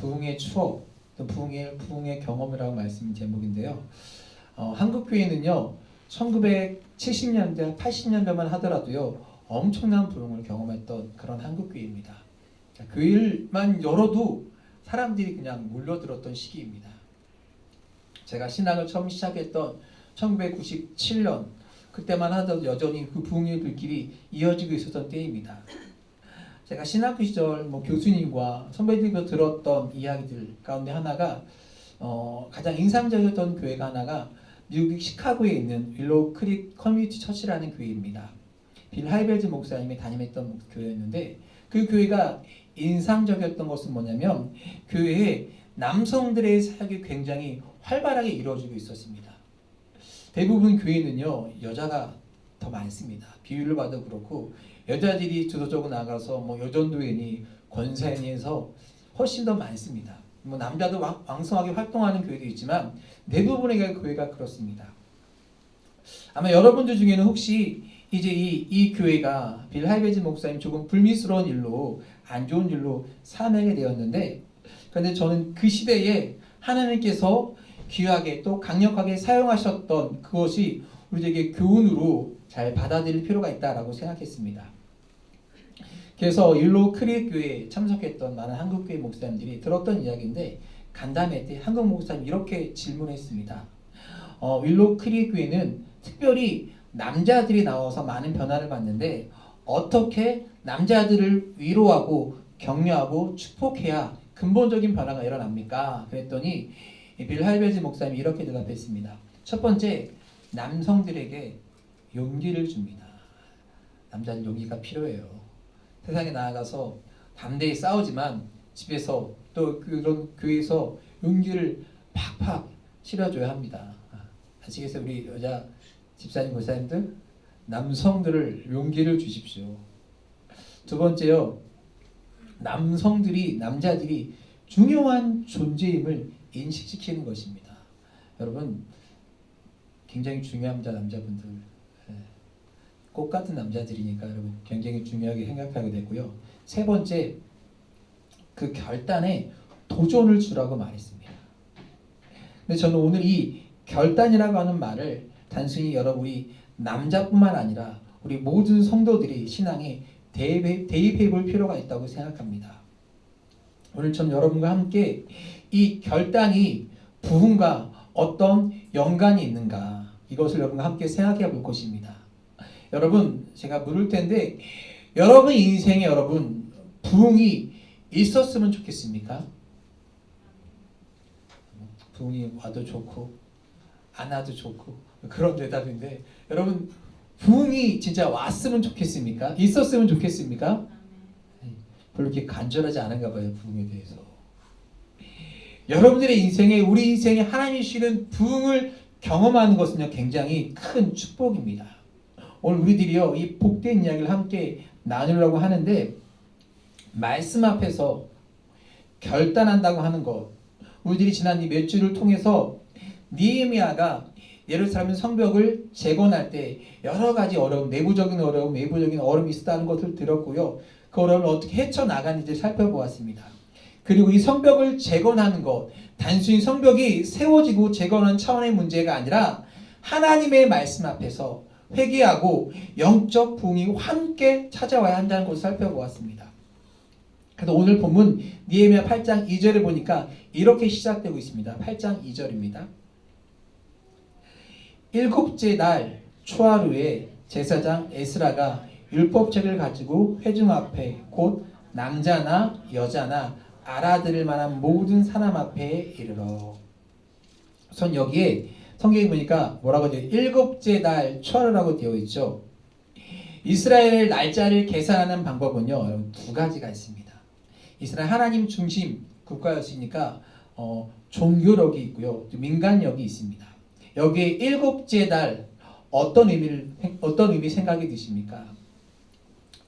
부흥의 추억, 또 부흥의 경험이라고 말씀 제목인데요. 한국 교회는요 1970년대, 80년대만 하더라도요 엄청난 부흥을 경험했던 그런 한국 교회입니다. 교회만 열어도 사람들이 그냥 몰려들었던 시기입니다. 제가 신학을 처음 시작했던 1997년 그때만 하더라도 여전히 그 부흥의 불길이 이어지고 있었던 때입니다. 제가 신학교 시절 교수님과 선배들과 들었던 이야기들 가운데 하나가 가장 인상적이었던 교회가 하나가 미국 시카고에 있는 윌로우 크릭 커뮤니티 처치라는 교회입니다. 빌 하이벨즈 목사님이 담임했던 교회였는데 그 교회가 인상적이었던 것은 뭐냐면 교회에 남성들의 사역이 굉장히 활발하게 이루어지고 있었습니다. 대부분 교회는요 여자가 더 많습니다. 비율을 봐도 그렇고 여자들이 주도적으로 나가서 여전도회니 권사회니 해서 훨씬 더 많습니다. 남자도 왕성하게 활동하는 교회도 있지만 대부분의 교회가 그렇습니다. 아마 여러분들 중에는 혹시 이제 이 교회가 빌 하이벨즈 목사님 조금 불미스러운 일로 안 좋은 일로 사명이 되었는데 그런데 저는 그 시대에 하나님께서 귀하게 또 강력하게 사용하셨던 그것이 우리에게 교훈으로 잘 받아들일 필요가 있다라고 생각했습니다. 그래서 윌로우 크릭 교회에 참석했던 많은 한국 교회 목사님들이 들었던 이야기인데 간담회 때 한국 목사님 이렇게 질문했습니다. 윌로우 크릭 교회는 특별히 남자들이 나와서 많은 변화를 봤는데 어떻게 남자들을 위로하고 격려하고 축복해야 근본적인 변화가 일어납니까? 그랬더니 빌 하이벨즈 목사님이 이렇게 대답했습니다. 첫 번째, 남성들에게 용기를 줍니다. 남자는 용기가 필요해요. 세상에 나아가서 담대히 싸우지만 집에서 또 그런 교회에서 용기를 팍팍 실어줘야 합니다. 아시겠어요? 우리 여자 집사님, 목사님들 남성들을 용기를 주십시오. 두 번째요. 남자들이 중요한 존재임을 인식시키는 것입니다. 여러분 굉장히 중요합니다. 남자분들 꽃 같은 남자들이니까 여러분 굉장히 중요하게 생각하게 되고요. 세 번째, 그 결단에 도전을 주라고 말했습니다. 근데 저는 오늘 이 결단이라고 하는 말을 단순히 여러분이 남자뿐만 아니라 우리 모든 성도들이 신앙에 대입해 볼 필요가 있다고 생각합니다. 오늘 전 여러분과 함께 이 결단이 부흥과 어떤 연관이 있는가 이것을 여러분과 함께 생각해 볼 것입니다. 여러분 제가 물을 텐데 여러분 인생에 여러분 부흥이 있었으면 좋겠습니까? 부흥이 와도 좋고 안 와도 좋고 그런 대답인데 여러분 부흥이 진짜 왔으면 좋겠습니까? 있었으면 좋겠습니까? 별로 이렇게 간절하지 않은가 봐요. 부흥에 대해서. 여러분들의 인생에 우리 인생에 하나님이 주시는 부흥을 경험하는 것은요 굉장히 큰 축복입니다. 오늘 우리들이요 이 복된 이야기를 함께 나누려고 하는데 말씀 앞에서 결단한다고 하는 것 우리들이 지난 이 몇 주를 통해서 느헤미야가 예루살렘 성벽을 재건할 때 여러 가지 어려움, 내부적인 어려움, 외부적인 어려움이 있었다는 것을 들었고요. 그 어려움을 어떻게 헤쳐나가는지 살펴보았습니다. 그리고 이 성벽을 재건하는 것, 단순히 성벽이 세워지고 재건하는 차원의 문제가 아니라 하나님의 말씀 앞에서 회개하고 영적 부흥이 함께 찾아와야 한다는 것을 살펴보았습니다. 그래서 오늘 본문 느헤미야 8장 2절에 보니까 이렇게 시작되고 있습니다. 8장 2절입니다. 일곱째 날 초하루에 제사장 에스라가 율법책을 가지고 회중 앞에 곧 남자나 여자나 알아들을 만한 모든 사람 앞에 이르러. 우선 여기에 성경에 보니까 뭐라고 되어 있죠? 일곱째 날 초하루라고 되어 있죠. 이스라엘의 날짜를 계산하는 방법은요 두 가지가 있습니다. 이스라엘 하나님 중심 국가였으니까 종교력이 있고요 또 민간력이 있습니다. 여기에 일곱째 달 어떤 의미 생각이 드십니까?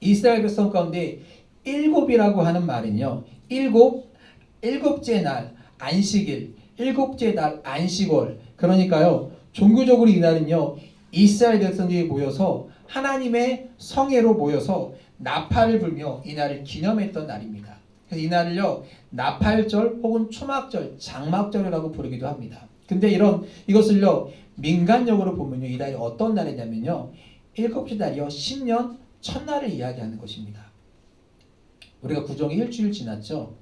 이스라엘 백성 가운데 일곱이라고 하는 말은요 일곱째 날 안식일, 일곱째 달 안식월. 그러니까요 종교적으로 이날은요 이스라엘 백성들이 모여서 하나님의 성회로 모여서 나팔을 불며 이날을 기념했던 날입니다. 그래서 이날을요 나팔절 혹은 초막절, 장막절이라고 부르기도 합니다. 근데 이것을요 민간적으로 보면요 이 달이 어떤 날이냐면요 일곱째 달이요 신년 첫날을 이야기하는 것입니다. 우리가 구정이 일주일 지났죠.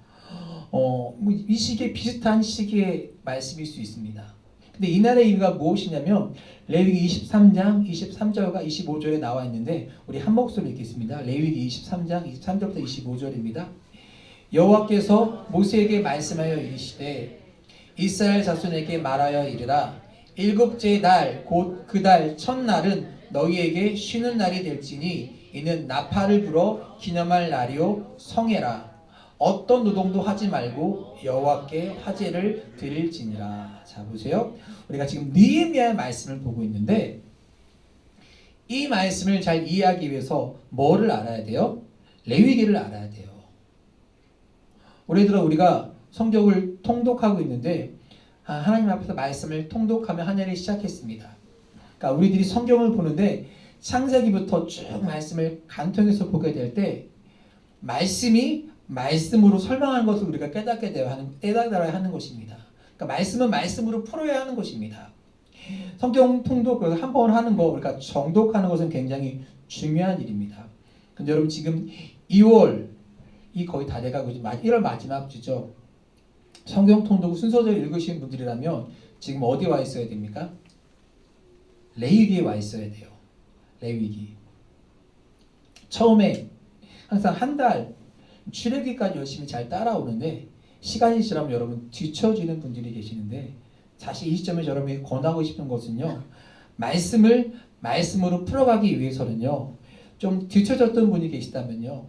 이 시기에 비슷한 시기의 말씀일 수 있습니다. 근데 이날의 의미가 무엇이냐면 레위기 23장 23절과 25절에 나와 있는데 우리 한 목소리로 읽겠습니다. 레위기 23장 23절부터 25절입니다. 여호와께서 모세에게 말씀하여 이르시되 이스라엘 자손에게 말하여 이르라 일곱째 달 곧 그 달 첫날은 너희에게 쉬는 날이 될지니 이는 나팔을 불어 기념할 날이요 성회라 어떤 노동도 하지 말고 여호와께 화제를 드릴지니라. 자 보세요. 우리가 지금 느헤미야의 말씀을 보고 있는데 이 말씀을 잘 이해하기 위해서 뭐를 알아야 돼요? 레위기를 알아야 돼요. 올해 들어 우리가 성경을 통독하고 있는데 하나님 앞에서 말씀을 통독하며 한 해를 시작했습니다. 그러니까 우리들이 성경을 보는데 창세기부터 쭉 말씀을 간통해서 보게 될 때 말씀이 말씀으로 설명하는 것을 우리가 깨닫어야 하는 것입니다. 그러니까 말씀은 말씀으로 풀어야 하는 것입니다. 성경 통독 한 번 하는 거, 그러니까 정독하는 것은 굉장히 중요한 일입니다. 근데 여러분 지금 2월이 거의 다 돼가고 1월 마지막 주죠. 성경 통독 순서대로 읽으시는 분들이라면 지금 어디 와 있어야 됩니까? 레위기에 와 있어야 돼요. 레위기. 처음에 항상 한 달 출애기까지 열심히 잘 따라오는데 시간이 지나면 여러분 뒤처지는 분들이 계시는데 사실 이 시점에 여러분이 권하고 싶은 것은요. 말씀을 말씀으로 풀어가기 위해서는요. 좀 뒤처졌던 분이 계시다면요.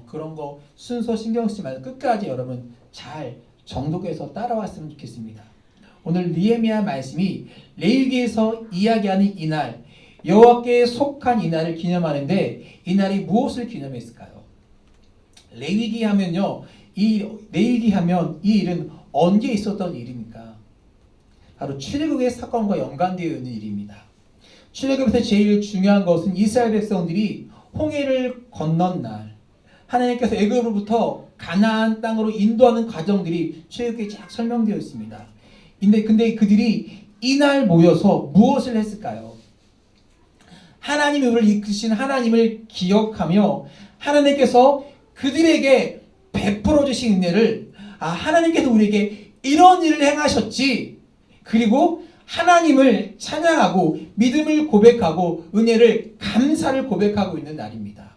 그런 거 순서 신경 쓰지 말고 끝까지 여러분 잘 정독해서 따라왔으면 좋겠습니다. 오늘 느헤미야 말씀이 레위기에서 이야기하는 이날 여호와께 속한 이날을 기념하는데 이 날이 무엇을 기념했을까요? 레위기 하면요. 레위기 하면 이 일은 언제 있었던 일입니까? 바로 출애굽의 사건과 연관되어 있는 일입니다. 출애굽에서 제일 중요한 것은 이스라엘 백성들이 홍해를 건넌 날 하나님께서 애굽으로부터 가나안 땅으로 인도하는 과정들이 출애굽에 쫙 설명되어 있습니다. 근데 그들이 이날 모여서 무엇을 했을까요? 하나님이 우리를 이끄신 하나님을 기억하며 하나님께서 그들에게 베풀어 주신 은혜를 하나님께서 우리에게 이런 일을 행하셨지. 그리고 하나님을 찬양하고 믿음을 고백하고 은혜를 감사를 고백하고 있는 날입니다.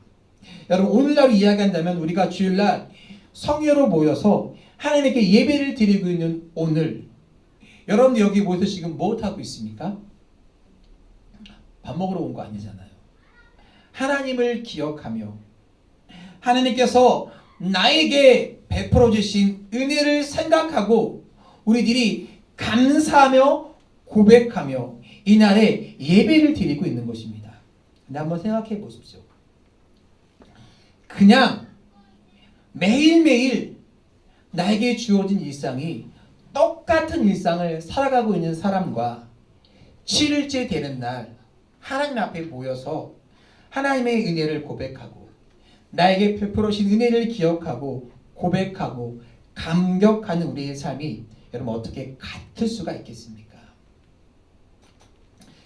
여러분 오늘날 이야기한다면 우리가 주일날 성회로 모여서 하나님께 예배를 드리고 있는 오늘 여러분들 여기 모여서 지금 무엇하고 있습니까? 밥 먹으러 온 거 아니잖아요. 하나님을 기억하며 하나님께서 나에게 베풀어 주신 은혜를 생각하고 우리들이 감사하며 고백하며 이날에 예배를 드리고 있는 것입니다. 근데 한번 생각해 보십시오. 그냥 매일매일 나에게 주어진 일상이 똑같은 일상을 살아가고 있는 사람과 7일째 되는 날 하나님 앞에 모여서 하나님의 은혜를 고백하고 나에게 베풀어 주신 은혜를 기억하고 고백하고 감격하는 우리의 삶이 여러분 어떻게 같을 수가 있겠습니까?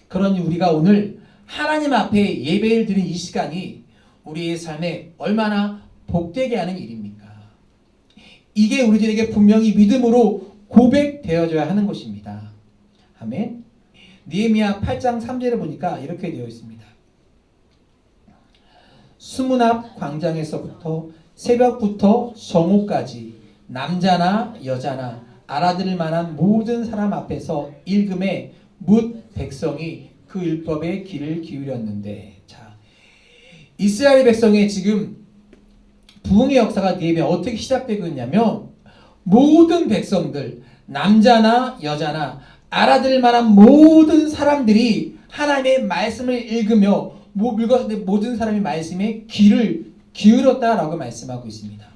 그러니 우리가 오늘 하나님 앞에 예배를 드리는 이 시간이 우리의 삶에 얼마나 복되게 하는 일입니까? 이게 우리들에게 분명히 믿음으로 고백되어져야 하는 것입니다. 아멘. 느헤미야 8장 3절에 보니까 이렇게 되어 있습니다. 수문 앞 광장에서부터 새벽부터 정오까지 남자나 여자나 알아들을 만한 모든 사람 앞에서 읽음에 뭇 백성이 그 율법의 귀를 기울였는데 자 이스라엘 백성의 지금 부흥의 역사가 느헤미야 어떻게 시작되고 있냐면 모든 백성들 남자나 여자나 알아들을 만한 모든 사람들이 하나님의 말씀을 읽으며 모든 사람이 말씀에 귀를 기울였다라고 말씀하고 있습니다.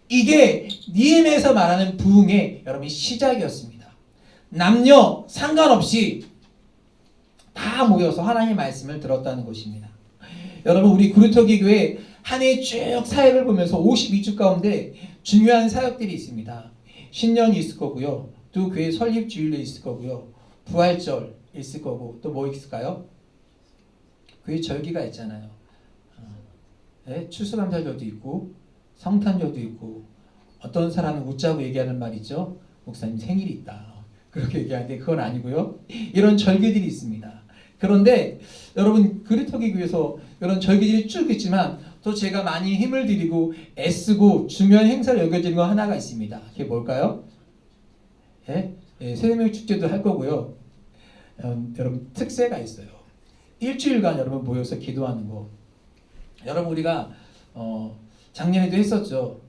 이게 느헤미야에서 말하는 부흥의 여러분 시작이었습니다. 남녀 상관없이 다 모여서 하나님의 말씀을 들었다는 것입니다. 여러분 우리 구루터기 교회 한 해 쭉 사역을 보면서 52주 가운데 중요한 사역들이 있습니다. 신년이 있을 거고요. 또 교회 설립 주일도 있을 거고요. 부활절 있을 거고 또 뭐 있을까요? 교회 절기가 있잖아요. 네, 추수감사절도 있고 성탄절도 있고 어떤 사람은 웃자고 얘기하는 말 있죠. 목사님 생일이 있다. 그렇게 얘기하는데 그건 아니고요. 이런 절기들이 있습니다. 그런데 여러분 그리터기 교회에서 이런 절기들이 쭉 있지만 또 제가 많이 힘을 들이고 애쓰고 중요한 행사를 여겨지는 거 하나가 있습니다. 그게 뭘까요? 예? 예, 새해명 축제도 할 거고요. 여러분 특세가 있어요. 일주일간 여러분 모여서 기도하는 거. 여러분 우리가 작년에도 했었죠.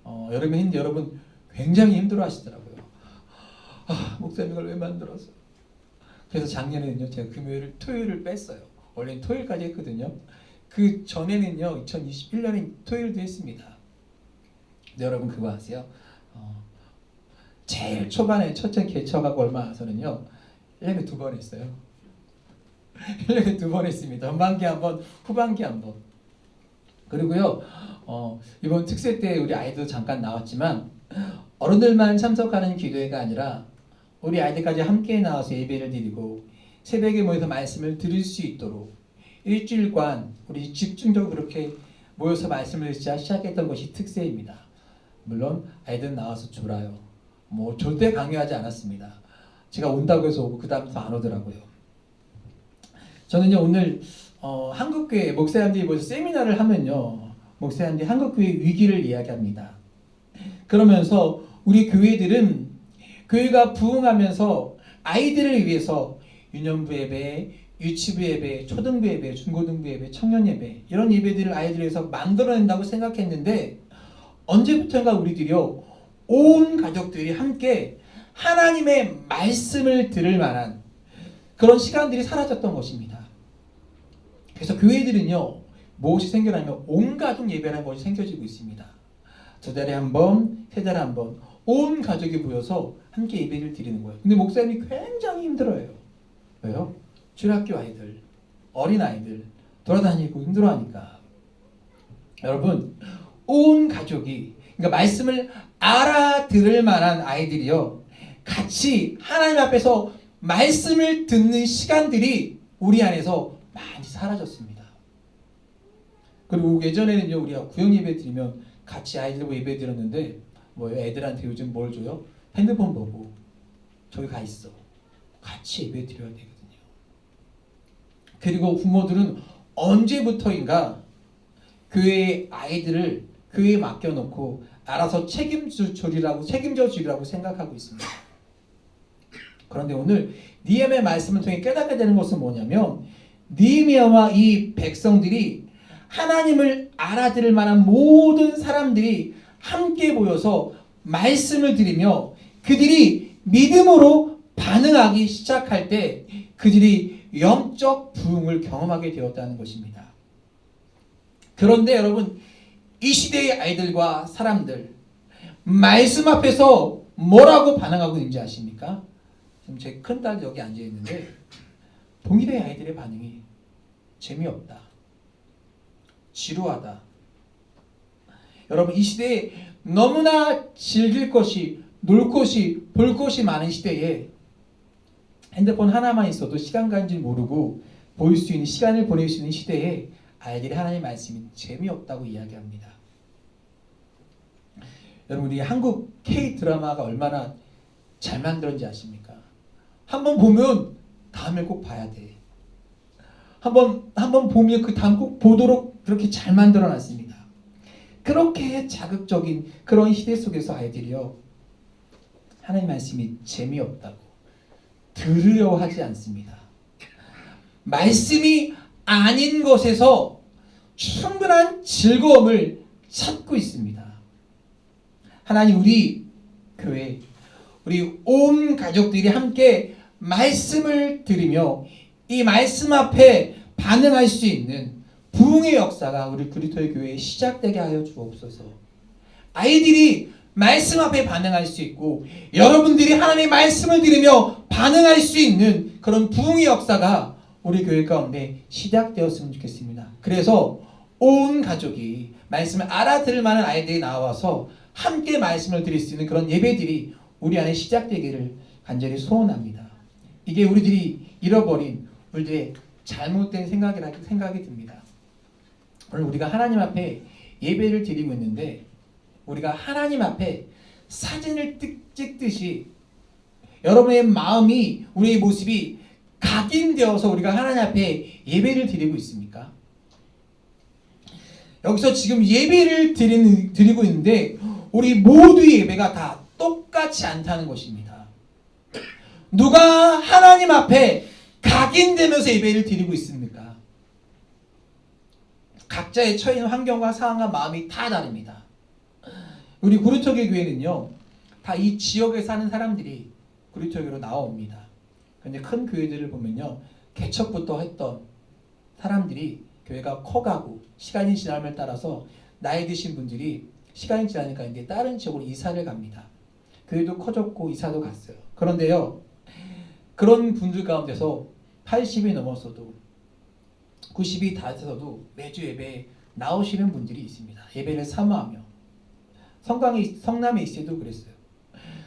여름에 했는데 여러분 굉장히 힘들어 하시더라고요. 목사님 이걸 왜 만들었어? 그래서 작년에는요 제가 금요일 토요일을 뺐어요. 원래는 토요일까지 했거든요. 그 전에는요 2021년에 토요일도 했습니다. 근데 여러분 그거 아세요? 제일 초반에 첫째 개척하고 얼마 나서는요 1년에 2번 했어요. 1년에 2번 했습니다. 전반기 한번, 후반기 한번. 그리고요 이번 특세 때 우리 아이도 잠깐 나왔지만 어른들만 참석하는 기도회가 아니라 우리 아이들까지 함께 나와서 예배를 드리고 새벽에 모여서 말씀을 들을 수 있도록 일주일간 우리 집중적으로 그렇게 모여서 말씀을 시작했던 것이 특세입니다. 물론 아이들 나와서 졸아요. 뭐 절대 강요하지 않았습니다. 제가 온다고 해서 오고 그 다음부터 안 오더라고요. 저는요 오늘 한국교회 목사님들이 모여서 세미나를 하면요 목사님들이 한국교회 위기를 이야기합니다. 그러면서 우리 교회들은 교회가 부흥하면서 아이들을 위해서 유년부 예배, 유치부 예배, 초등부 예배, 중고등부 예배, 청년 예배 이런 예배들을 아이들을 위해서 만들어낸다고 생각했는데 언제부턴가 우리들이요 온 가족들이 함께 하나님의 말씀을 들을 만한 그런 시간들이 사라졌던 것입니다. 그래서 교회들은요 무엇이 생겨나면 온 가족 예배라는 것이 생겨지고 있습니다. 2달에 한 번, 3달에 한 번 온 가족이 모여서 함께 예배를 드리는 거예요. 근데 목사님이 굉장히 힘들어요. 왜요? 주일학교 아이들, 어린 아이들 돌아다니고 힘들어하니까. 여러분 온 가족이 그러니까 말씀을 알아들을 만한 아이들이요 같이 하나님 앞에서 말씀을 듣는 시간들이 우리 안에서 많이 사라졌습니다. 그리고 예전에는요 우리가 구역 예배 드리면 같이 아이들과 예배 드렸는데 뭐 애들한테 요즘 뭘 줘요? 핸드폰 보고 저기 가 있어. 같이 예배 드려야 되거든요. 그리고 부모들은 언제부터인가 교회의 아이들을 교회에 맡겨놓고 알아서 책임져 주리라고 생각하고 있습니다. 그런데 오늘 느헤미야의 말씀을 통해 깨닫게 되는 것은 뭐냐면 느헤미야와 이 백성들이 하나님을 알아들을 만한 모든 사람들이 함께 모여서 말씀을 드리며 그들이 믿음으로 반응하기 시작할 때 그들이 영적 부흥을 경험하게 되었다는 것입니다. 그런데 여러분 이 시대의 아이들과 사람들 말씀 앞에서 뭐라고 반응하고 있는지 아십니까? 지금 제 큰딸 여기 앉아 있는데 동일의 아이들의 반응이 재미없다, 지루하다. 여러분 이 시대에 너무나 즐길 것이, 놀 것이, 볼 것이 많은 시대에 핸드폰 하나만 있어도 시간 가는 줄 모르고 보일 수 있는 시간을 보낼 수 있는 시대에 아이들이 하나님의 말씀이 재미없다고 이야기합니다. 여러분 우리 한국 K-드라마가 얼마나 잘 만들었는지 아십니까? 한번 보면 다음에 꼭 봐야 돼. 한번 보면 그 다음 꼭 보도록 그렇게 잘 만들어놨습니다. 그렇게 자극적인 그런 시대 속에서 아이들이요 하나님 말씀이 재미없다고 들으려 하지 않습니다. 말씀이 아닌 것에서 충분한 즐거움을 찾고 있습니다. 하나님 우리 교회 우리 온 가족들이 함께 말씀을 들으며 이 말씀 앞에 반응할 수 있는 부흥의 역사가 우리 그리스도의 교회에 시작되게 하여 주옵소서. 아이들이 말씀 앞에 반응할 수 있고 여러분들이 하나님의 말씀을 들으며 반응할 수 있는 그런 부흥의 역사가 우리 교회 가운데 시작되었으면 좋겠습니다. 그래서 온 가족이 말씀을 알아들을 만한 아이들이 나와서 함께 말씀을 드릴 수 있는 그런 예배들이 우리 안에 시작되기를 간절히 소원합니다. 이게 우리들이 잃어버린 우리들의 잘못된 생각이 듭니다. 오늘 우리가 하나님 앞에 예배를 드리고 있는데 우리가 하나님 앞에 사진을 찍듯이 여러분의 마음이 우리의 모습이 각인되어서 우리가 하나님 앞에 예배를 드리고 있습니까? 여기서 지금 예배를 드리고 있는데 우리 모두의 예배가 다 똑같지 않다는 것입니다. 누가 하나님 앞에 각인되면서 예배를 드리고 있습니까? 각자의 처해 있는 환경과 상황과 마음이 다 다릅니다. 우리 구루터기 교회는요, 다 이 지역에 사는 사람들이 구루터기로 나옵니다. 근데 큰 교회들을 보면요, 개척부터 했던 사람들이 교회가 커가고 시간이 지남에 따라서 나이 드신 분들이 시간이 지나니까 이제 다른 지역으로 이사를 갑니다. 교회도 커졌고 이사도 갔어요. 그런데요, 그런 분들 가운데서 80이 넘었어도 90이 다 돼서도 매주 예배에 나오시는 분들이 있습니다. 예배를 사모하며 성남에 있을 때도 그랬어요.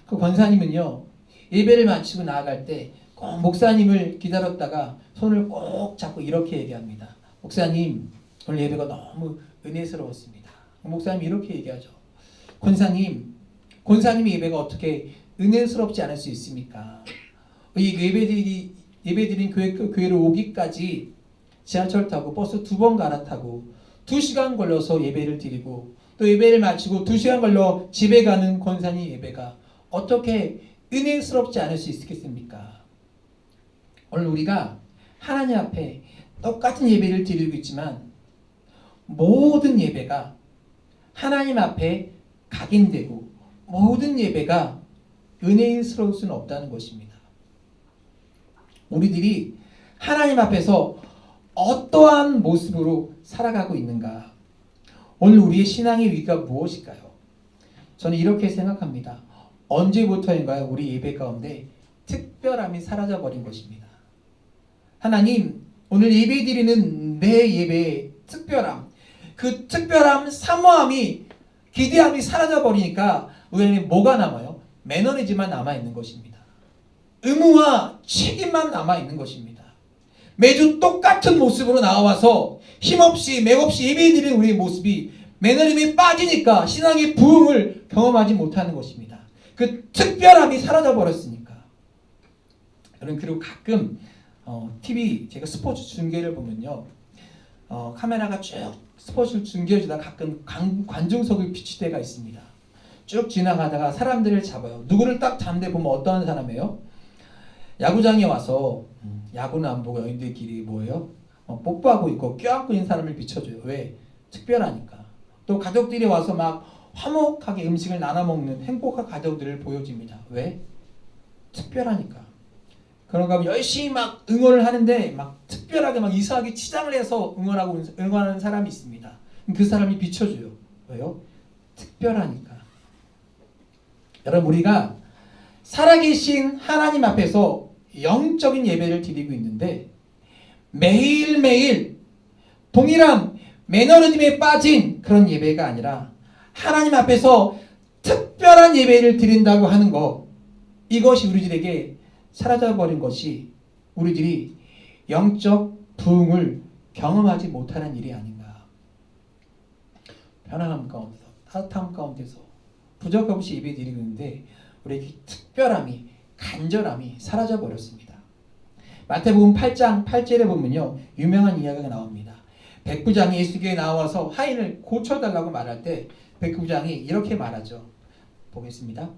그 권사님은요, 예배를 마치고 나아갈 때 꼭 목사님을 기다렸다가 손을 꼭 잡고 이렇게 얘기합니다. 목사님, 오늘 예배가 너무 은혜스러웠습니다. 목사님이 이렇게 얘기하죠. 권사님의 예배가 어떻게 은혜스럽지 않을 수 있습니까? 이 예배드린 교회로 오기까지 지하철 타고 버스 2번 갈아타고 2시간 걸려서 예배를 드리고 또 예배를 마치고 2시간 걸려 집에 가는 권사님 예배가 어떻게 은혜스럽지 않을 수 있겠습니까? 오늘 우리가 하나님 앞에 똑같은 예배를 드리고 있지만 모든 예배가 하나님 앞에 각인되고 모든 예배가 은혜스러울 수는 없다는 것입니다. 우리들이 하나님 앞에서 어떠한 모습으로 살아가고 있는가? 오늘 우리의 신앙의 위기가 무엇일까요? 저는 이렇게 생각합니다. 언제부터인가요? 우리 예배 가운데 특별함이 사라져버린 것입니다. 하나님, 오늘 예배드리는 내 예배의 특별함, 그 특별함, 사모함이, 기대함이 사라져버리니까 우리는 뭐가 남아요? 매너리즘만 남아있는 것입니다. 의무와 책임만 남아있는 것입니다. 매주 똑같은 모습으로 나와서 힘없이 맥없이 예배드리는 우리의 모습이 매너리즘에 빠지니까 신앙의 부흥을 경험하지 못하는 것입니다. 그 특별함이 사라져버렸으니까. 여러분, 그리고 가끔 TV 제가 스포츠 중계를 보면요, 카메라가 쭉 스포츠를 중계해주다 가끔 관중석을 비칠 때가 있습니다. 쭉 지나가다가 사람들을 잡아요. 누구를 딱 잡는데 보면 어떠한 사람이에요? 야구장에 와서 야구는 안 보고 연인들끼리 뭐예요? 뽀뽀하고 있고 껴안고 있는 사람을 비춰줘요. 왜? 특별하니까. 또 가족들이 와서 막 화목하게 음식을 나눠 먹는 행복한 가족들을 보여줍니다. 왜? 특별하니까. 그런가 하면 열심히 막 응원을 하는데 막 특별하게 막 이상하게 치장을 해서 응원하는 사람이 있습니다. 그 사람이 비춰줘요. 왜요? 특별하니까. 여러분, 우리가 살아계신 하나님 앞에서 영적인 예배를 드리고 있는데 매일매일 동일한 매너리즘에 빠진 그런 예배가 아니라 하나님 앞에서 특별한 예배를 드린다고 하는 것, 이것이 우리들에게 사라져버린 것이 우리들이 영적 부흥을 경험하지 못하는 일이 아닌가. 편안함 가운데서, 따뜻함 가운데서 부족 없이 예배 드리고 있는데 우리에게 특별함이, 간절함이 사라져버렸습니다. 마태복음 8장 8절에 보면요, 유명한 이야기가 나옵니다. 백부장이 예수께 나와서 하인을 고쳐달라고 말할 때 백부장이 이렇게 말하죠. 보겠습니다.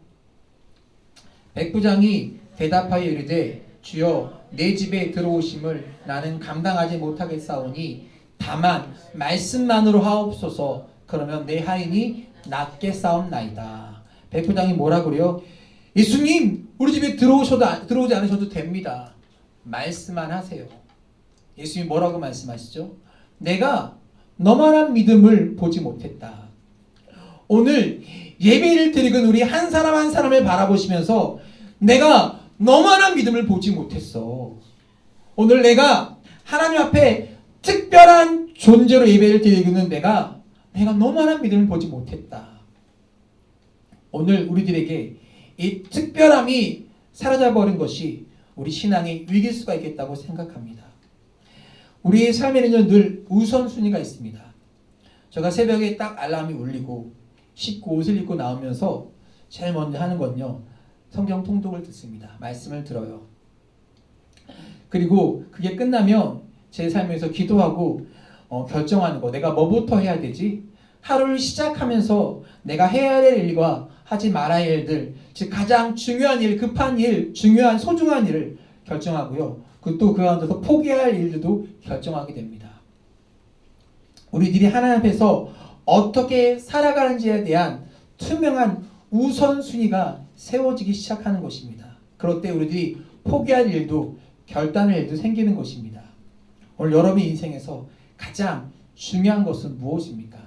백부장이 대답하여 이르되 주여, 내 집에 들어오심을 나는 감당하지 못하겠사오니 다만 말씀만으로 하옵소서. 그러면 내 하인이 낫게 싸움나이다. 백부장이 뭐라 그래요? 예수님, 우리 집에 들어오지 않으셔도 됩니다. 말씀만 하세요. 예수님이 뭐라고 말씀하시죠? 내가 너만한 믿음을 보지 못했다. 오늘 예배를 드리는 우리 한 사람 한 사람을 바라보시면서 내가 너만한 믿음을 보지 못했어. 오늘 내가 하나님 앞에 특별한 존재로 예배를 드리는 내가 너만한 믿음을 보지 못했다. 오늘 우리들에게 이 특별함이 사라져버린 것이 우리 신앙의 위기일 수가 있겠다고 생각합니다. 우리의 삶에는요 늘 우선순위가 있습니다. 제가 새벽에 딱 알람이 울리고 씻고 옷을 입고 나오면서 제일 먼저 하는 건요 성경 통독을 듣습니다. 말씀을 들어요. 그리고 그게 끝나면 제 삶에서 기도하고 결정하는 거, 내가 뭐부터 해야 되지? 하루를 시작하면서 내가 해야 될 일과 하지 말아야 할 일들, 즉 가장 중요한 일, 급한 일, 중요한 소중한 일을 결정하고요. 또 그 가운데서 포기할 일들도 결정하게 됩니다. 우리들이 하나님 앞에서 어떻게 살아가는지에 대한 투명한 우선순위가 세워지기 시작하는 것입니다. 그럴 때 우리들이 포기할 일도 결단할 일도 생기는 것입니다. 오늘 여러분의 인생에서 가장 중요한 것은 무엇입니까?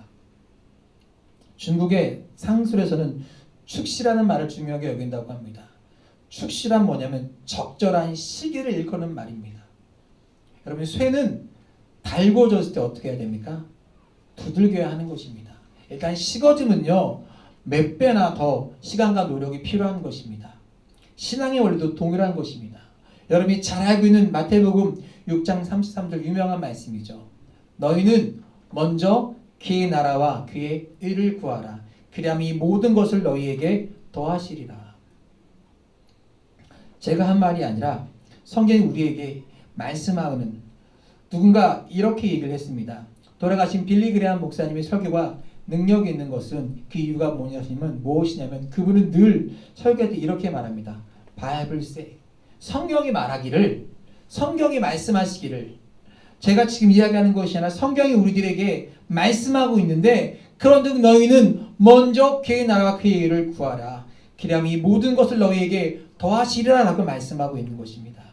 중국의 상술에서는 축시라는 말을 중요하게 여긴다고 합니다. 축시란 뭐냐면 적절한 시기를 일컫는 말입니다. 여러분 쇠는 달궈졌을 때 어떻게 해야 됩니까? 두들겨야 하는 것입니다. 일단 식어지면요 몇 배나 더 시간과 노력이 필요한 것입니다. 신앙의 원리도 동일한 것입니다. 여러분이 잘 알고 있는 마태복음 6장 33절 유명한 말씀이죠. 너희는 먼저 그의 나라와 그의 의를 구하라. 그리하면 이 모든 것을 너희에게 더하시리라. 제가 한 말이 아니라 성경이 우리에게 말씀하는 누군가 이렇게 얘기를 했습니다. 돌아가신 빌리 그레함 목사님의 설교가 능력이 있는 것은 그 이유가 뭐냐면 무엇이냐면 그분은 늘 설교할 때 이렇게 말합니다. 바이블 세 성경이 말하기를, 성경이 말씀하시기를, 제가 지금 이야기하는 것이 아니라 성경이 우리들에게 말씀하고 있는데 그런데 너희는 먼저 그의 나라와 그의 의를 구하라. 그리하면 이 모든 것을 너희에게 더하시리라 라고 말씀하고 있는 것입니다.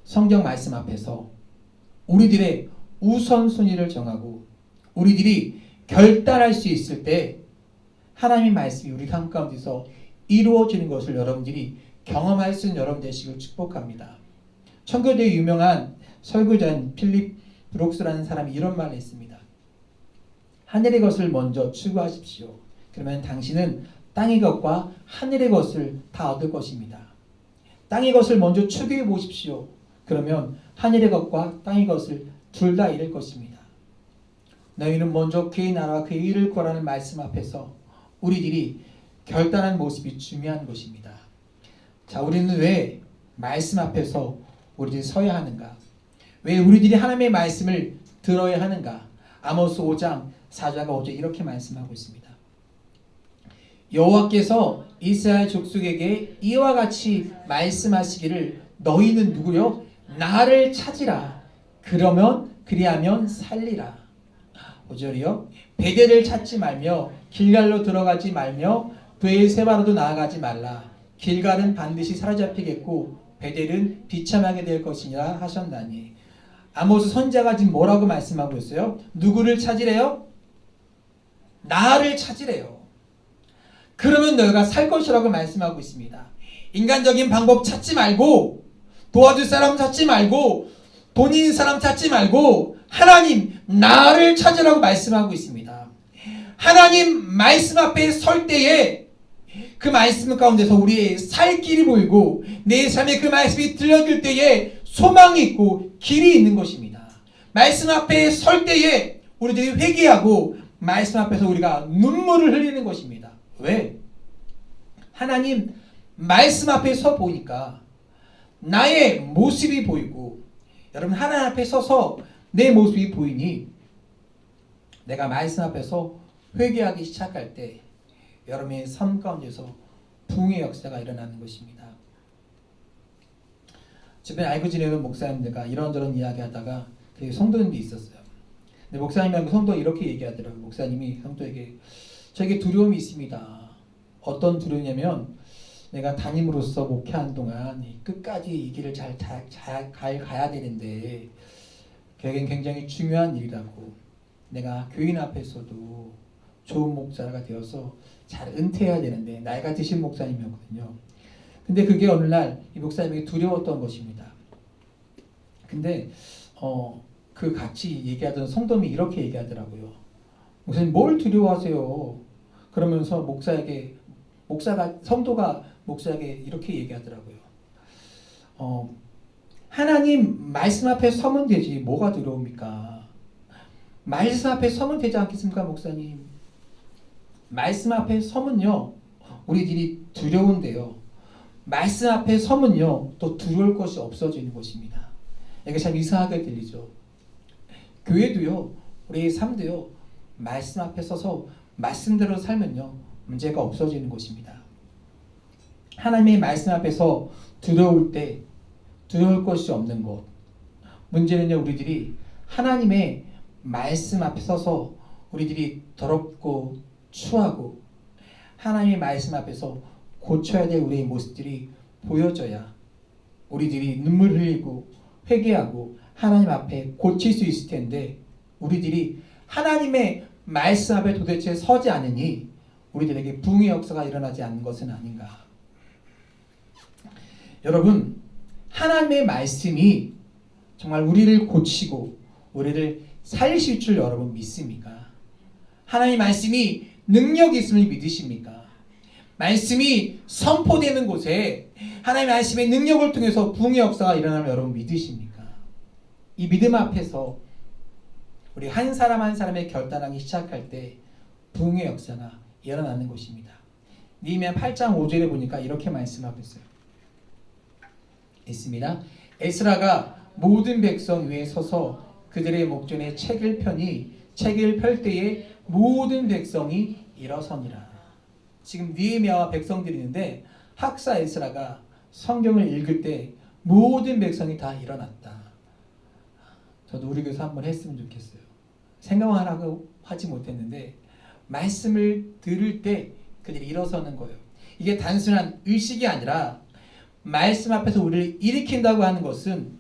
성경 말씀 앞에서 우리들의 우선순위를 정하고 우리들이 결단할 수 있을 때 하나님의 말씀이 우리 삶 가운데서 이루어지는 것을 여러분들이 경험할 수 있는 여러분 되시길 축복합니다. 천교대의 유명한 설교자인 필립 브룩스라는 사람이 이런 말을 했습니다. 하늘의 것을 먼저 추구하십시오. 그러면 당신은 땅의 것과 하늘의 것을 다 얻을 것입니다. 땅의 것을 먼저 추구해 보십시오. 그러면 하늘의 것과 땅의 것을 둘 다 잃을 것입니다. 너희는 먼저 그의 나라와 그의 의를 구하라는 말씀 앞에서 우리들이 결단한 모습이 중요한 것입니다. 자, 우리는 왜 말씀 앞에서 우리들이 서야 하는가? 왜 우리들이 하나님의 말씀을 들어야 하는가? 아모스 5장 4절과 5절 이렇게 말씀하고 있습니다. 여호와께서 이스라엘 족속에게 이와 같이 말씀하시기를 너희는 누구요? 나를 찾으라. 그리하면 살리라. 5절이요. 베델을 찾지 말며 길갈로 들어가지 말며 브엘세바로도 나아가지 말라. 길갈은 반드시 사로잡히겠고 베델은 비참하게 될 것이니라 하셨나니. 아모스 선지자가 지금 뭐라고 말씀하고 있어요? 누구를 찾으래요? 나를 찾으래요. 그러면 너희가 살 것이라고 말씀하고 있습니다. 인간적인 방법 찾지 말고, 도와줄 사람 찾지 말고, 돈 있는 사람 찾지 말고 하나님 나를 찾으라고 말씀하고 있습니다. 하나님 말씀 앞에 설 때에 그 말씀 가운데서 우리의 살 길이 보이고 내 삶에 그 말씀이 들려질 때에 소망이 있고 길이 있는 것입니다. 말씀 앞에 설 때에 우리들이 회개하고 말씀 앞에서 우리가 눈물을 흘리는 것입니다. 왜? 하나님 말씀 앞에 서 보니까 나의 모습이 보이고, 여러분 하나님 앞에 서서 내 모습이 보이니 내가 말씀 앞에서 회개하기 시작할 때 여러분의 삶 가운데서 부흥의 역사가 일어나는 것입니다. 주변에 알고 지내는 목사님들과 이런저런 이야기하다가 그 성도님이 있었어요. 근데 목사님이랑 성도가 이렇게 얘기하더라고요. 목사님이 성도에게 저에게 두려움이 있습니다. 어떤 두려움이냐면 내가 담임으로서 목회하는 동안 끝까지 이 길을 잘 가야 되는데 그에겐 굉장히 중요한 일이라고, 내가 교인 앞에서도 좋은 목사가 되어서 잘 은퇴해야 되는데 나이가 드신 목사님이었거든요. 근데 그게 어느 날 이 목사님에게 두려웠던 것입니다. 근데 그 같이 얘기하던 성도님이 이렇게 얘기하더라고요. 목사님 뭘 두려워하세요? 그러면서 목사가 성도가 목사에게 이렇게 얘기하더라고요. 하나님 말씀 앞에 서면 되지 뭐가 두려웁니까? 말씀 앞에 서면 되지 않겠습니까, 목사님? 말씀 앞에 서면요 우리들이 두려운데요, 말씀 앞에 서면요 또 두려울 것이 없어지는 것입니다. 이게 참 이상하게 들리죠. 교회도요, 우리의 삶도요, 말씀 앞에 서서 말씀대로 살면요 문제가 없어지는 것입니다. 하나님의 말씀 앞에서 두려울 때 두려울 것이 없는 것. 문제는요, 우리들이 하나님의 말씀 앞에 서서 우리들이 더럽고 추하고 하나님의 말씀 앞에서 고쳐야 될 우리의 모습들이 보여져야 우리들이 눈물 흘리고 회개하고 하나님 앞에 고칠 수 있을 텐데, 우리들이 하나님의 말씀 앞에 도대체 서지 않으니 우리들에게 부흥의 역사가 일어나지 않는 것은 아닌가. 여러분, 하나님의 말씀이 정말 우리를 고치고 우리를 살리실 줄 여러분 믿습니까? 하나님의 말씀이 능력이 있음을 믿으십니까? 말씀이 선포되는 곳에 하나님의 말씀의 능력을 통해서 부흥의 역사가 일어나면 여러분 믿으십니까? 이 믿음 앞에서 우리 한 사람 한 사람의 결단하기 시작할 때 부흥의 역사가 일어나는 것입니다. 느헤미야 8장 5절에 보니까 이렇게 말씀하고 있어요. 있습니다. 에스라가 모든 백성 위에 서서 그들의 목전에 책을 펴니 책을 펼 때에 모든 백성이 일어서니라. 지금 느헤미야와 백성들이 있는데 학사 에스라가 성경을 읽을 때 모든 백성이 다 일어났다. 저도 우리 교사 한번 했으면 좋겠어요. 생각만 하고 하지 못했는데 말씀을 들을 때 그들이 일어서는 거예요. 이게 단순한 의식이 아니라 말씀 앞에서 우리를 일으킨다고 하는 것은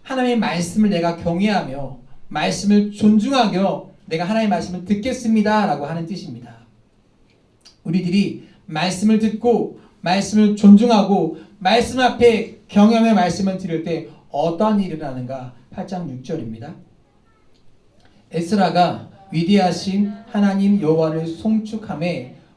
하나님의 말씀을 내가 경외하며 말씀을 존중하며 내가 하나님의 말씀을 듣겠습니다 라고 하는 뜻입니다. 우리들이 말씀을 듣고 말씀을 존중하고 말씀 앞에 경외하며 말씀을 들을 때 어떠한 일이 일어나는가. 8장 6절입니다. 에스라가 위대하신 하나님 여호와를 송축하며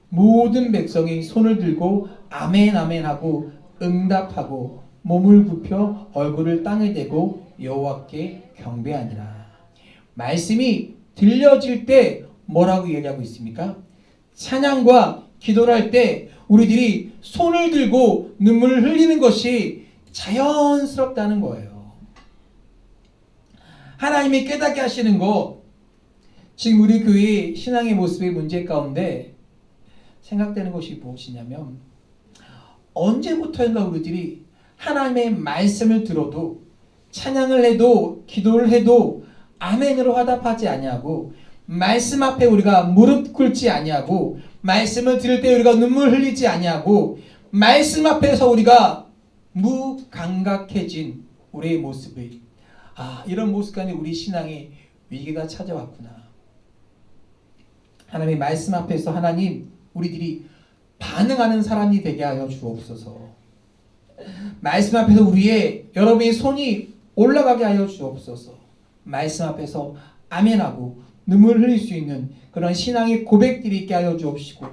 모든 백성이 손을 들고 아멘 아멘 하고 응답하고 몸을 굽혀 얼굴을 땅에 대고 여호와께 경배하니라. 말씀이 들려질 때 뭐라고 얘기하고 있습니까? 찬양과 기도를 할 때 우리들이 손을 들고 눈물을 흘리는 것이 자연스럽다는 거예요. 하나님이 깨닫게 하시는 것, 지금 우리 교회의 신앙의 모습의 문제 가운데 생각되는 것이 무엇이냐면, 언제부터인가 우리들이 하나님의 말씀을 들어도 찬양을 해도 기도를 해도 아멘으로 화답하지 아니하고 말씀 앞에 우리가 무릎 꿇지 아니하고 말씀을 들을 때 우리가 눈물 흘리지 아니하고 말씀 앞에서 우리가 무감각해진 우리의 모습을, 이런 모습 가운데 우리 신앙에 위기가 찾아왔구나. 하나님의 말씀 앞에서 하나님, 우리들이 반응하는 사람이 되게 하여 주옵소서. 말씀 앞에서 여러분의 손이 올라가게 하여 주옵소서. 말씀 앞에서 아멘하고 눈물 흘릴 수 있는 그런 신앙의 고백들이 있게 하여 주옵시고,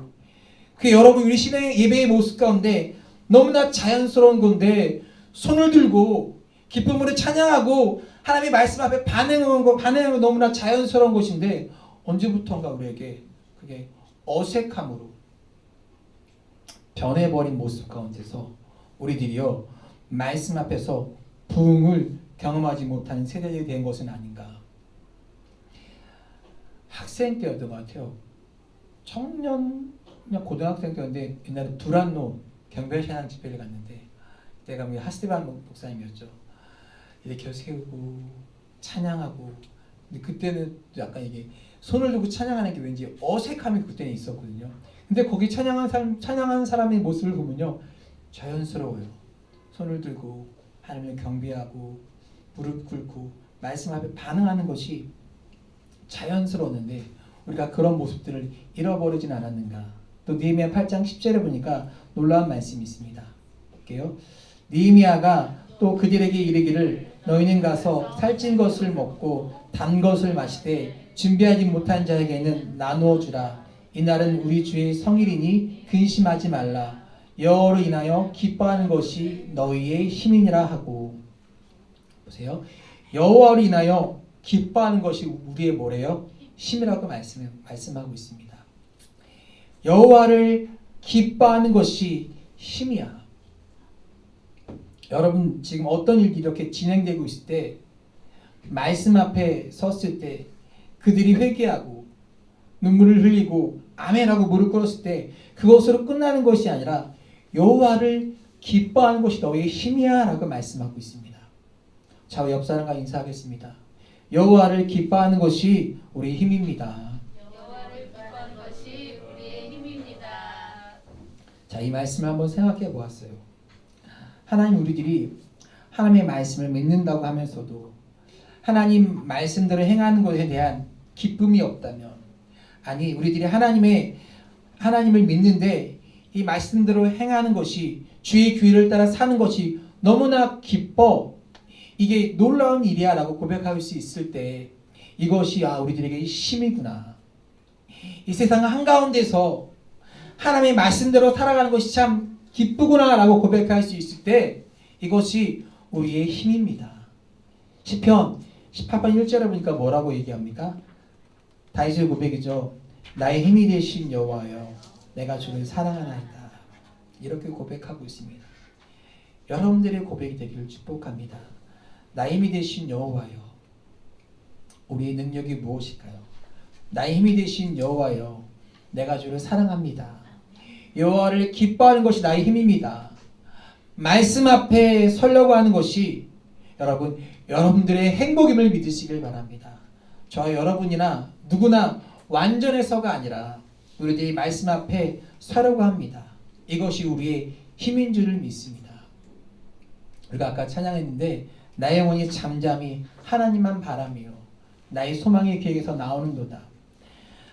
여러분 우리 신앙의 예배의 모습 가운데 너무나 자연스러운 건데 손을 들고 기쁨으로 찬양하고 하나님의 말씀 앞에 반응하는 거 너무나 자연스러운 것인데 언제부턴가 우리에게 그게 어색함으로 변해버린 모습 가운데서 우리들이요 말씀 앞에서 부흥을 경험하지 못하는 세대들이 된 것은 아닌가. 학생 때였던 것 같아요. 고등학생 때였는데 옛날에 두란노 경배신앙 집회를 갔는데 내가 하스티반 목사님이었죠. 이렇게 세우고 찬양하고, 근데 그때는 약간 이게 손을 들고 찬양하는 게 왠지 어색함이 그때는 있었거든요. 근데 거기 찬양한 사람의 모습을 보면요 자연스러워요. 손을 들고 하나님을 경배하고 무릎 꿇고 말씀 앞에 반응하는 것이 자연스러웠는데 우리가 그런 모습들을 잃어버리진 않았는가. 또 느헤미야 8장 10절에 보니까 놀라운 말씀이 있습니다. 볼게요. 느헤미야가 또 그들에게 이르기를 너희는 가서 살찐 것을 먹고 단 것을 마시되 준비하지 못한 자에게는 나누어 주라. 이날은 우리 주의 성일이니 근심하지 말라. 여호와로 인하여 기뻐하는 것이 너희의 힘이니라 하고. 보세요. 여호와로 인하여 기뻐하는 것이 우리의 뭐래요? 힘이라고 말씀하고 있습니다. 여호와를 기뻐하는 것이 힘이야. 여러분 지금 어떤 일이 이렇게 진행되고 있을 때 말씀 앞에 섰을 때 그들이 회개하고 눈물을 흘리고 아멘하고 무릎 꿇었을 때 그것으로 끝나는 것이 아니라 여호와를 기뻐하는 것이 너희의 힘이야 라고 말씀하고 있습니다. 자, 옆 사람과 인사하겠습니다. 여호와를 기뻐하는 것이 우리의 힘입니다. 여호와를 기뻐하는 것이 우리의 힘입니다. 자, 이 말씀을 한번 생각해 보았어요. 하나님, 우리들이 하나님의 말씀을 믿는다고 하면서도 하나님 말씀대로 행하는 것에 대한 기쁨이 없다면, 아니 우리들이 하나님을 믿는데 이 말씀대로 행하는 것이 주의 규례를 따라 사는 것이 너무나 기뻐, 이게 놀라운 일이야 라고 고백할 수 있을 때 이것이 우리들에게 힘이구나, 이 세상 한가운데서 하나님의 말씀대로 살아가는 것이 참 기쁘구나 라고 고백할 수 있을 때 이것이 우리의 힘입니다. 시편 18편 1절에 보니까 뭐라고 얘기합니까? 다윗의 고백이죠. 나의 힘이 되신 여호와여, 내가 주를 사랑하나이다. 이렇게 고백하고 있습니다. 여러분들의 고백이 되기를 축복합니다. 나의 힘이 되신 여호와여, 우리의 능력이 무엇일까요? 나의 힘이 되신 여호와여, 내가 주를 사랑합니다. 여호와를 기뻐하는 것이 나의 힘입니다. 말씀 앞에 서려고 하는 것이 여러분들의 행복임을 믿으시길 바랍니다. 저와 여러분이나 누구나 완전해서가 아니라 우리들이 말씀 앞에 서려고 합니다. 이것이 우리의 힘인 줄을 믿습니다. 우리가 아까 찬양했는데 나의 영혼이 잠잠히 하나님만 바라며 나의 소망의 계획에서 나오는도다.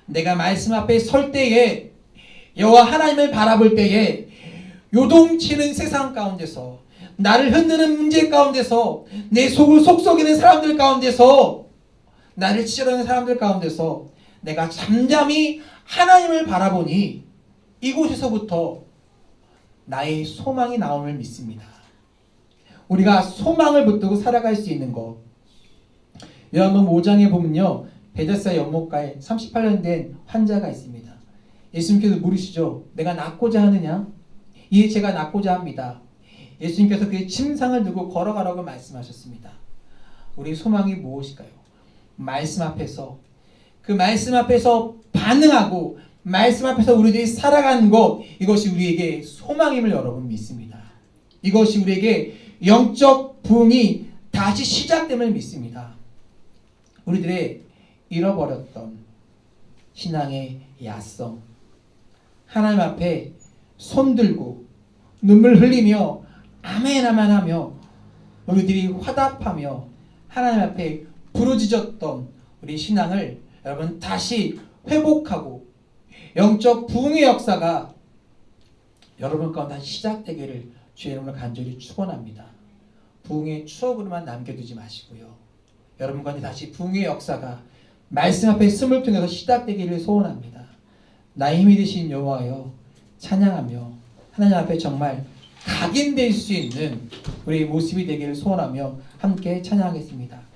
내가 말씀 앞에 설 때에, 여호와 하나님을 바라볼 때에 요동치는 세상 가운데서, 나를 흔드는 문제 가운데서, 내 속을 속썩이는 사람들 가운데서, 나를 치려는 사람들 가운데서 내가 잠잠히 하나님을 바라보니 이곳에서부터 나의 소망이 나옴을 믿습니다. 우리가 소망을 붙들고 살아갈 수 있는 것. 요한복음 5장에 보면요, 베데스다 연못가에 38년 된 환자가 있습니다. 예수님께서 물으시죠. 내가 낫고자 하느냐? 예, 제가 낫고자 합니다. 예수님께서 그의 침상을 들고 걸어가라고 말씀하셨습니다. 우리 소망이 무엇일까요? 말씀 앞에서, 그 말씀 앞에서 반응하고 말씀 앞에서 우리들이 살아가는 것, 이것이 우리에게 소망임을 여러분 믿습니다. 이것이 우리에게 영적 부흥이 다시 시작됨을 믿습니다. 우리들의 잃어버렸던 신앙의 야성, 하나님 앞에 손들고 눈물 흘리며 아멘 아멘 하며 우리들이 화답하며 하나님 앞에 부르짖었던 우리 신앙을 여러분 다시 회복하고 영적 부흥의 역사가 여러분 가운데 다시 시작되기를 주의 이름으로 간절히 축원합니다. 부흥의 추억으로만 남겨두지 마시고요, 여러분 가운데 다시 부흥의 역사가 말씀 앞에 숨을 통해서 시작되기를 소원합니다. 나의 힘이 되신 여호와여, 찬양하며 하나님 앞에 정말 각인될 수 있는 우리의 모습이 되기를 소원하며 함께 찬양하겠습니다.